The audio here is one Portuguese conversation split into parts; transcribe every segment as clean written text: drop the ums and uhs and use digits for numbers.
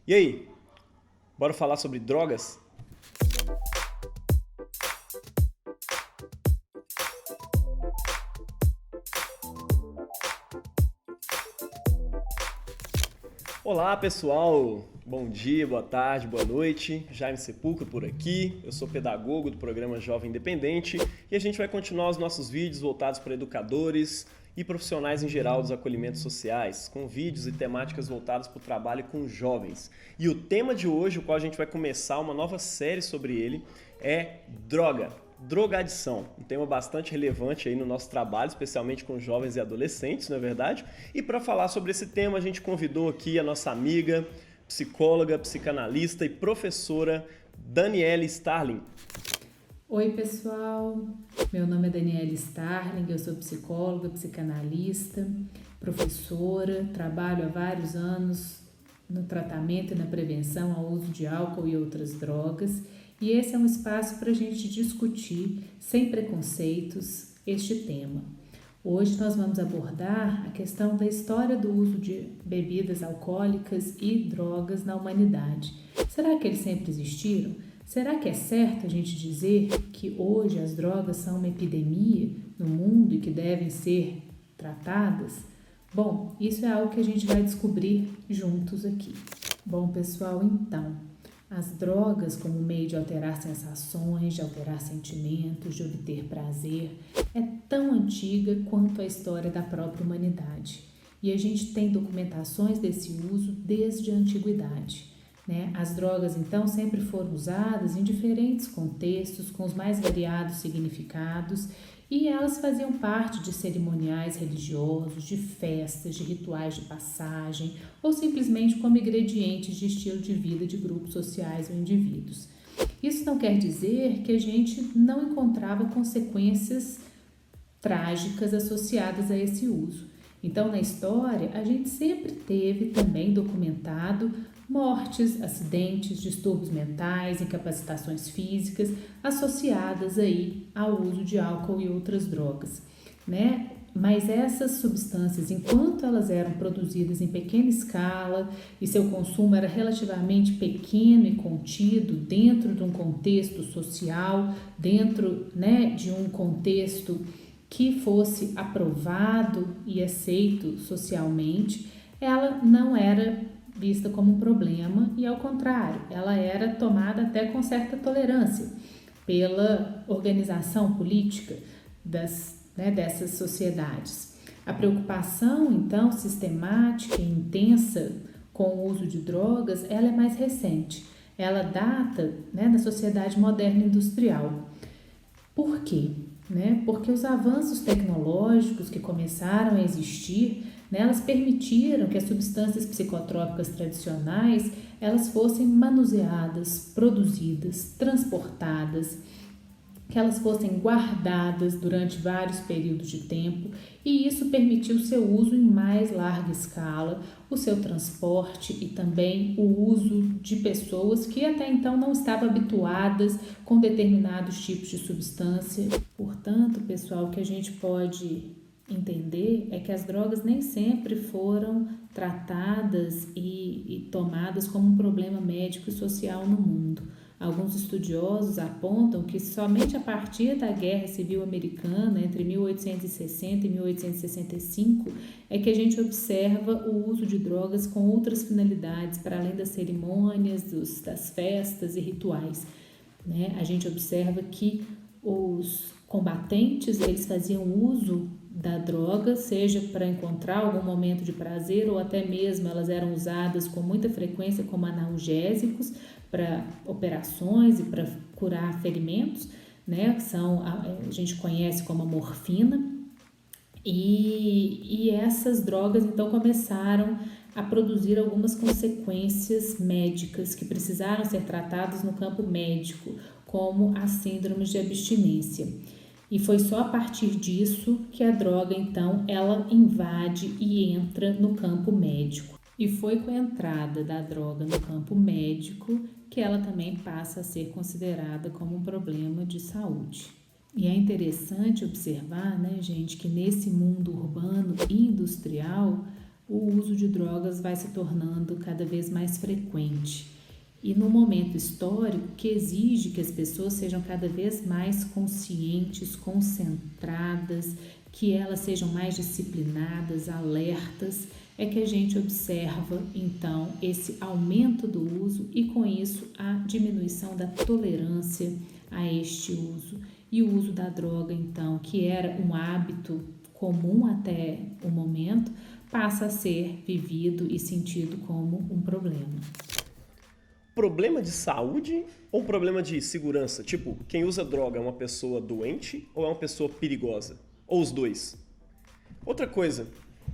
E aí, bora falar sobre drogas? Olá pessoal, bom dia, boa tarde, boa noite. Jaime Sepulcro por aqui, eu sou pedagogo do programa Jovem Independente e a gente vai continuar os nossos vídeos voltados para educadores e profissionais em geral dos acolhimentos sociais, com vídeos e temáticas voltadas para o trabalho com jovens. E o tema de hoje, o qual a gente vai começar uma nova série sobre ele, é drogadição, um tema bastante relevante aí no nosso trabalho, especialmente com jovens e adolescentes, não é verdade? E para falar sobre esse tema, a gente convidou aqui a nossa amiga, psicóloga, psicanalista e professora Daniele Starling. Oi pessoal, meu nome é Daniele Starling, eu sou psicóloga, psicanalista, professora, trabalho há vários anos no tratamento e na prevenção ao uso de álcool e outras drogas. E esse é um espaço para a gente discutir, sem preconceitos, este tema. Hoje nós vamos abordar a questão da história do uso de bebidas alcoólicas e drogas na humanidade. Será que eles sempre existiram? Será que é certo a gente dizer que hoje as drogas são uma epidemia no mundo e que devem ser tratadas? Bom, isso é algo que a gente vai descobrir juntos aqui. Bom, pessoal, então, as drogas como meio de alterar sensações, de alterar sentimentos, de obter prazer, é tão antiga quanto a história da própria humanidade. E a gente tem documentações desse uso desde a antiguidade. As drogas, então, sempre foram usadas em diferentes contextos, com os mais variados significados, e elas faziam parte de cerimoniais religiosos, de festas, de rituais de passagem, ou simplesmente como ingredientes de estilo de vida de grupos sociais ou indivíduos. Isso não quer dizer que a gente não encontrava consequências trágicas associadas a esse uso. Então, na história, a gente sempre teve também documentado mortes, acidentes, distúrbios mentais, incapacitações físicas associadas aí ao uso de álcool e outras drogas, Mas essas substâncias, enquanto elas eram produzidas em pequena escala e seu consumo era relativamente pequeno e contido dentro de um contexto social, dentro, de um contexto que fosse aprovado e aceito socialmente, ela não era vista como um problema e, ao contrário, ela era tomada até com certa pela organização política dessas sociedades. A preocupação, então, sistemática e intensa com o uso de drogas, ela é mais recente. Ela data da sociedade moderna industrial. Por quê? Porque os avanços tecnológicos que começaram a existir, elas permitiram que as substâncias psicotrópicas tradicionais elas fossem manuseadas, produzidas, transportadas, que elas fossem guardadas durante vários períodos de tempo, e isso permitiu seu uso em mais larga escala, o seu transporte e também o uso de pessoas que até então não estavam habituadas com determinados tipos de substância. Portanto, pessoal, o que a gente pode entender é que as drogas nem sempre foram tratadas e tomadas como um problema médico e social no mundo. Alguns estudiosos apontam que somente a partir da Guerra Civil Americana, entre 1860 e 1865, é que a gente observa o uso de drogas com outras finalidades, para além das cerimônias, das festas e rituais. A gente observa que os combatentes eles faziam uso da droga, seja para encontrar algum momento de prazer ou até mesmo elas eram usadas com muita frequência como analgésicos para operações e para curar ferimentos, que a gente conhece como a morfina, e essas drogas então começaram a produzir algumas consequências médicas que precisaram ser tratadas no campo médico, como as síndromes de abstinência. E foi só a partir disso que a droga, então, ela invade e entra no campo médico. E foi com a entrada da droga no campo médico que ela também passa a ser considerada como um problema de saúde. E é interessante observar, gente, que nesse mundo urbano e industrial, o uso de drogas vai se tornando cada vez mais frequente. E no momento histórico que exige que as pessoas sejam cada vez mais conscientes, concentradas, que elas sejam mais disciplinadas, alertas, é que a gente observa então esse aumento do uso e com isso a diminuição da tolerância a este uso. E o uso da droga então, que era um hábito comum até o momento, passa a ser vivido e sentido como um problema. Problema de saúde ou problema de segurança? Tipo, quem usa droga é uma pessoa doente ou é uma pessoa perigosa? Ou os dois? Outra coisa,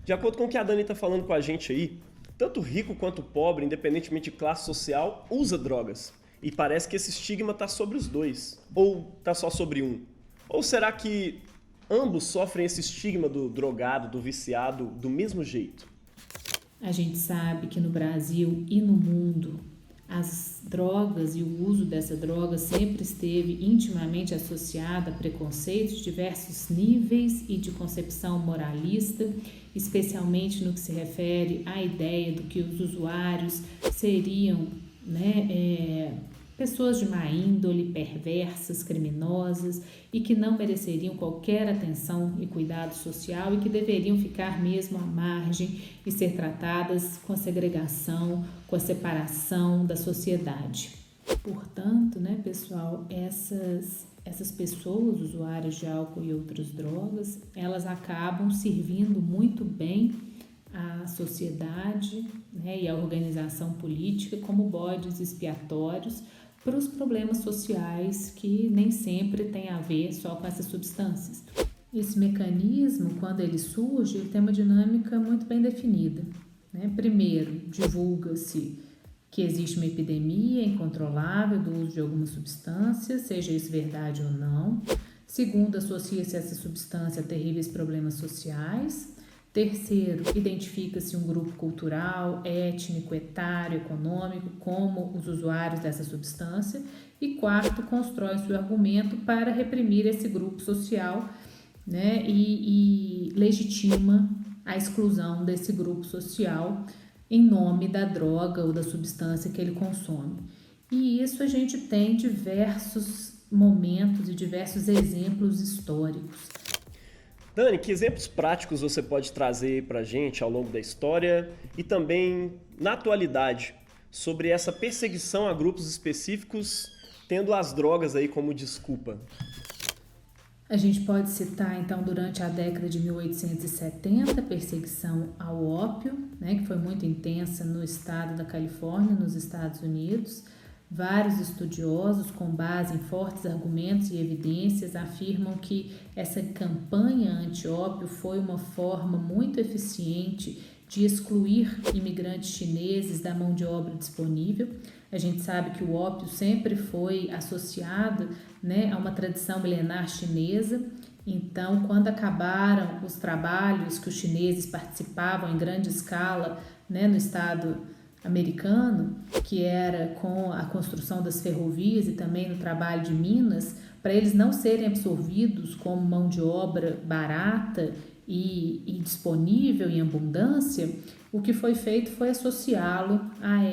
de acordo com o que a Dani está falando com a gente aí, tanto rico quanto pobre, independentemente de classe social, usa drogas. E parece que esse estigma está sobre os dois. Ou está só sobre um? Ou será que ambos sofrem esse estigma do drogado, do viciado, do mesmo jeito? A gente sabe que no Brasil e no mundo, as drogas e o uso dessa droga sempre esteve intimamente associado a preconceitos de diversos níveis e de concepção moralista, especialmente no que se refere à ideia do que os usuários seriam, pessoas de má índole, perversas, criminosas e que não mereceriam qualquer atenção e cuidado social e que deveriam ficar mesmo à margem e ser tratadas com a segregação, com a separação da sociedade. Portanto, pessoal, essas pessoas usuárias de álcool e outras drogas, elas acabam servindo muito bem à sociedade, e à organização política como bodes expiatórios para os problemas sociais que nem sempre tem a ver só com essas substâncias. Esse mecanismo, quando ele surge, ele tem uma dinâmica muito bem definida. Primeiro, divulga-se que existe uma epidemia incontrolável do uso de algumas substâncias, seja isso verdade ou não. Segundo, associa-se essa substância a terríveis problemas sociais. Terceiro, identifica-se um grupo cultural, étnico, etário, econômico como os usuários dessa substância. E quarto, constrói-se o argumento para reprimir esse grupo social, e legitima a exclusão desse grupo social em nome da droga ou da substância que ele consome. E isso a gente tem diversos momentos e diversos exemplos históricos. Dani, que exemplos práticos você pode trazer para a gente ao longo da história e também na atualidade sobre essa perseguição a grupos específicos, tendo as drogas aí como desculpa? A gente pode citar, então, durante a década de 1870, a perseguição ao ópio, que foi muito intensa no estado da Califórnia, nos Estados Unidos. Vários estudiosos, com base em fortes argumentos e evidências, afirmam que essa campanha anti-ópio foi uma forma muito eficiente de excluir imigrantes chineses da mão de obra disponível. A gente sabe que o ópio sempre foi associado, a uma tradição milenar chinesa. Então, quando acabaram os trabalhos que os chineses participavam em grande escala, no estado americano, que era com a construção das ferrovias e também no trabalho de minas, para eles não serem absorvidos como mão de obra barata e disponível em abundância, o que foi feito foi associá-lo a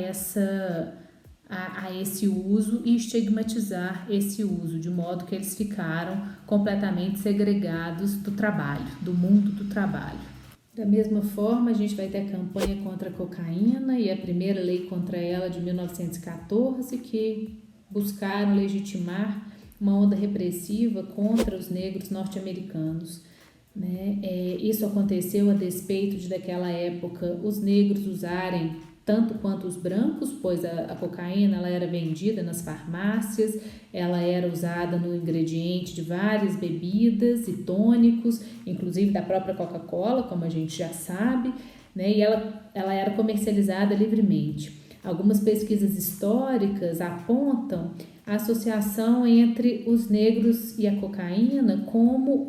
esse uso e estigmatizar esse uso, de modo que eles ficaram completamente segregados do trabalho, do mundo do trabalho. Da mesma forma, a gente vai ter a campanha contra a cocaína e a primeira lei contra ela de 1914, que buscaram legitimar uma onda repressiva contra os negros norte-americanos. Isso aconteceu a despeito de, daquela época, os negros usarem tanto quanto os brancos, pois a cocaína ela era vendida nas farmácias, ela era usada no ingrediente de várias bebidas e tônicos, inclusive da própria Coca-Cola, como a gente já sabe, e ela era comercializada livremente. Algumas pesquisas históricas apontam a associação entre os negros e a cocaína como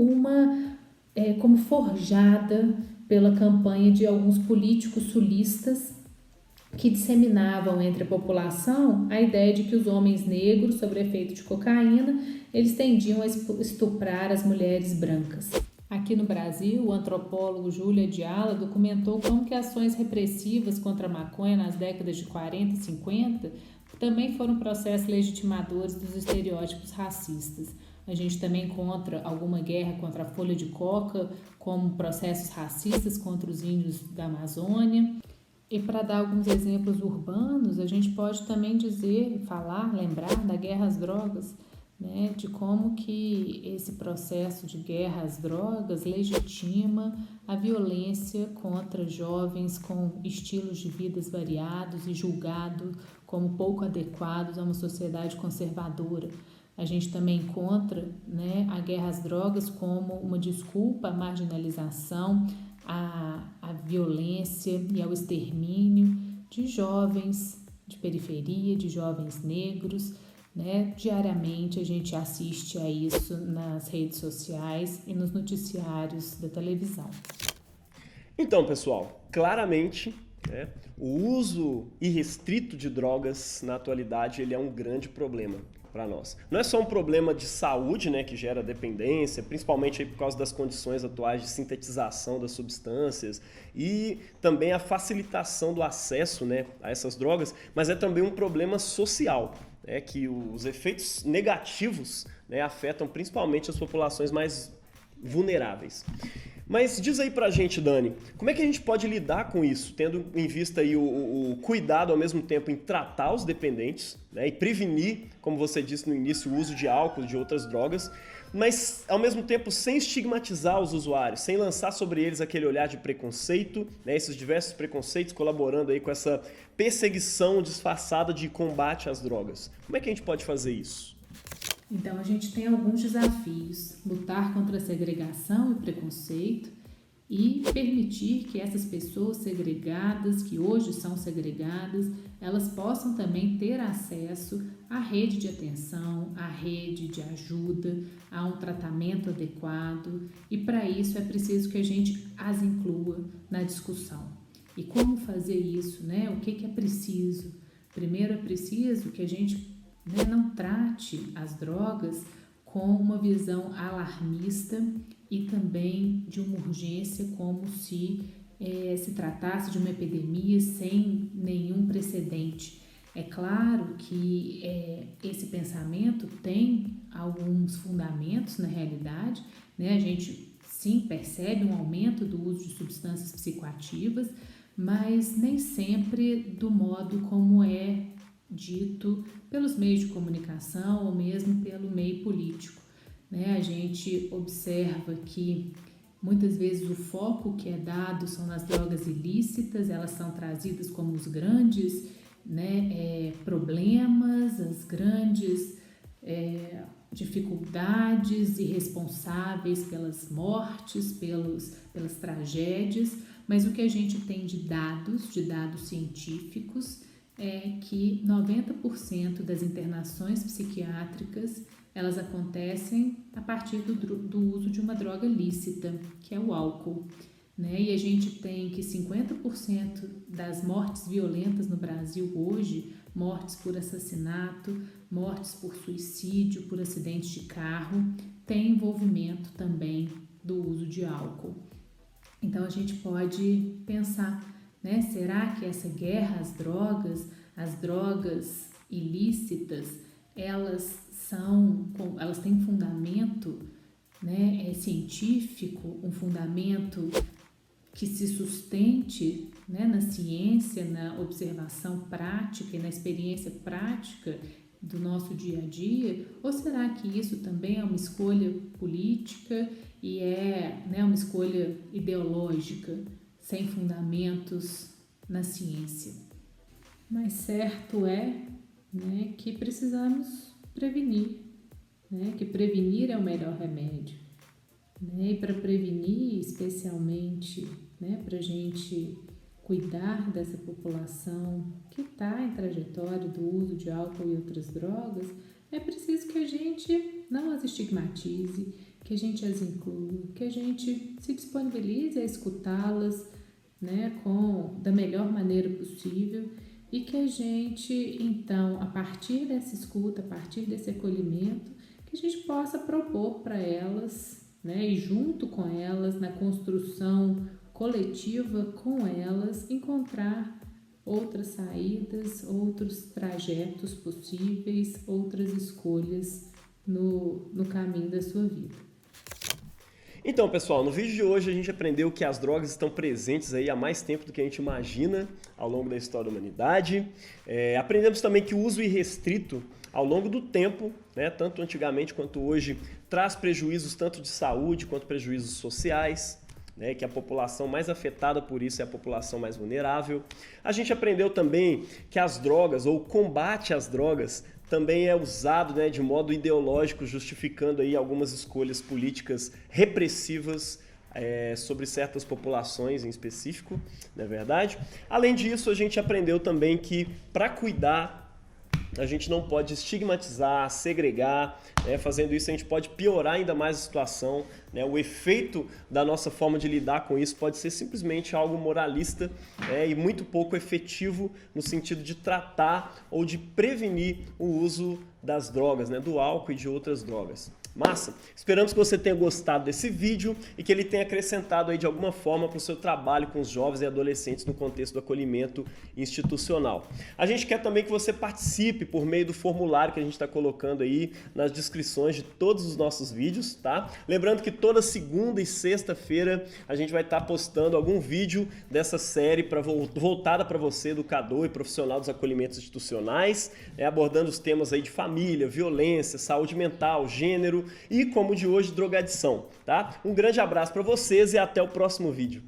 forjada pela campanha de alguns políticos sulistas que disseminavam entre a população a ideia de que os homens negros, sob efeito de cocaína, eles tendiam a estuprar as mulheres brancas. Aqui no Brasil, o antropólogo Júlia Diala documentou como que ações repressivas contra a maconha nas décadas de 40 e 50 também foram processos legitimadores dos estereótipos racistas. A gente também encontra alguma guerra contra a folha de coca, como processos racistas contra os índios da Amazônia. E para dar alguns exemplos urbanos, a gente pode também lembrar da guerra às drogas, né, de como que esse processo de guerra às drogas legitima a violência contra jovens com estilos de vidas variados e julgados como pouco adequados a uma sociedade conservadora. A gente também encontra, né, a guerra às drogas como uma desculpa à marginalização, à violência e ao extermínio de jovens de periferia, de jovens negros, né? Diariamente a gente assiste a isso nas redes sociais e nos noticiários da televisão. Então, pessoal, claramente, né, o uso irrestrito de drogas na atualidade ele é um grande problema para nós. Não é só um problema de saúde, né, que gera dependência, principalmente aí por causa das condições atuais de sintetização das substâncias e também a facilitação do acesso, né, a essas drogas, mas é também um problema social, né, que os efeitos negativos, né, afetam principalmente as populações mais vulneráveis. Mas diz aí pra gente, Dani, como é que a gente pode lidar com isso, tendo em vista aí o cuidado ao mesmo tempo em tratar os dependentes, né, e prevenir, como você disse no início, o uso de álcool e de outras drogas, mas ao mesmo tempo sem estigmatizar os usuários, sem lançar sobre eles aquele olhar de preconceito, né, esses diversos preconceitos, colaborando aí com essa perseguição disfarçada de combate às drogas. Como é que a gente pode fazer isso? Então, a gente tem alguns desafios: lutar contra a segregação e preconceito e permitir que essas pessoas segregadas, que hoje são segregadas, elas possam também ter acesso à rede de atenção, à rede de ajuda, a um tratamento adequado, e para isso é preciso que a gente as inclua na discussão. E como fazer isso, né? O que é preciso? Primeiro é preciso que a gente, né, não trate as drogas com uma visão alarmista e também de uma urgência como se tratasse de uma epidemia sem nenhum precedente. É claro que esse pensamento tem alguns fundamentos na realidade, né? A gente sim percebe um aumento do uso de substâncias psicoativas, mas nem sempre do modo como é dito pelos meios de comunicação ou mesmo pelo meio político, né? A gente observa que muitas vezes o foco que é dado são nas drogas ilícitas, elas são trazidas como os grandes, né, problemas, as grandes dificuldades e responsáveis pelas mortes, pelas tragédias, mas o que a gente tem de dados científicos, é que 90% das internações psiquiátricas elas acontecem a partir do uso de uma droga lícita, que é o álcool, né? E a gente tem que 50% das mortes violentas no Brasil hoje, mortes por assassinato, mortes por suicídio, por acidentes de carro, tem envolvimento também do uso de álcool. Então a gente pode pensar, né? Será que essa guerra às drogas ilícitas, elas têm um fundamento, né, científico, um fundamento que se sustente, né, na ciência, na observação prática e na experiência prática do nosso dia a dia? Ou será que isso também é uma escolha política e né, uma escolha ideológica, sem fundamentos na ciência? Mas certo é, né, que precisamos prevenir, né, que prevenir é o melhor remédio, né, e para prevenir, especialmente, né, para a gente cuidar dessa população que está em trajetória do uso de álcool e outras drogas, é preciso que a gente não as estigmatize, que a gente as inclua, que a gente se disponibilize a escutá-las, né, da melhor maneira possível, e que a gente, então, a partir dessa escuta, a partir desse acolhimento, que a gente possa propor para elas, né? E junto com elas, na construção coletiva com elas, encontrar outras saídas, outros trajetos possíveis, outras escolhas no caminho da sua vida. Então, pessoal, no vídeo de hoje a gente aprendeu que as drogas estão presentes aí há mais tempo do que a gente imagina ao longo da história da humanidade. Aprendemos também que o uso irrestrito ao longo do tempo, né, tanto antigamente quanto hoje, traz prejuízos tanto de saúde quanto prejuízos sociais. Né, que a população mais afetada por isso é a população mais vulnerável. A gente aprendeu também que as drogas, ou o combate às drogas, também é usado, né, de modo ideológico, justificando aí algumas escolhas políticas repressivas sobre certas populações em específico, não é verdade? Além disso, a gente aprendeu também que para cuidar a gente não pode estigmatizar, segregar, né? Fazendo isso a gente pode piorar ainda mais a situação, né? O efeito da nossa forma de lidar com isso pode ser simplesmente algo moralista, né? E muito pouco efetivo no sentido de tratar ou de prevenir o uso das drogas, né? Do álcool e de outras drogas. Massa! Esperamos que você tenha gostado desse vídeo e que ele tenha acrescentado aí de alguma forma para o seu trabalho com os jovens e adolescentes no contexto do acolhimento institucional. A gente quer também que você participe por meio do formulário que a gente está colocando aí nas descrições de todos os nossos vídeos, tá? Lembrando que toda segunda e sexta-feira a gente vai estar postando algum vídeo dessa série voltada para você, educador e profissional dos acolhimentos institucionais, abordando os temas aí de família, violência, saúde mental, gênero, e como de hoje, drogadição, tá? Um grande abraço para vocês e até o próximo vídeo.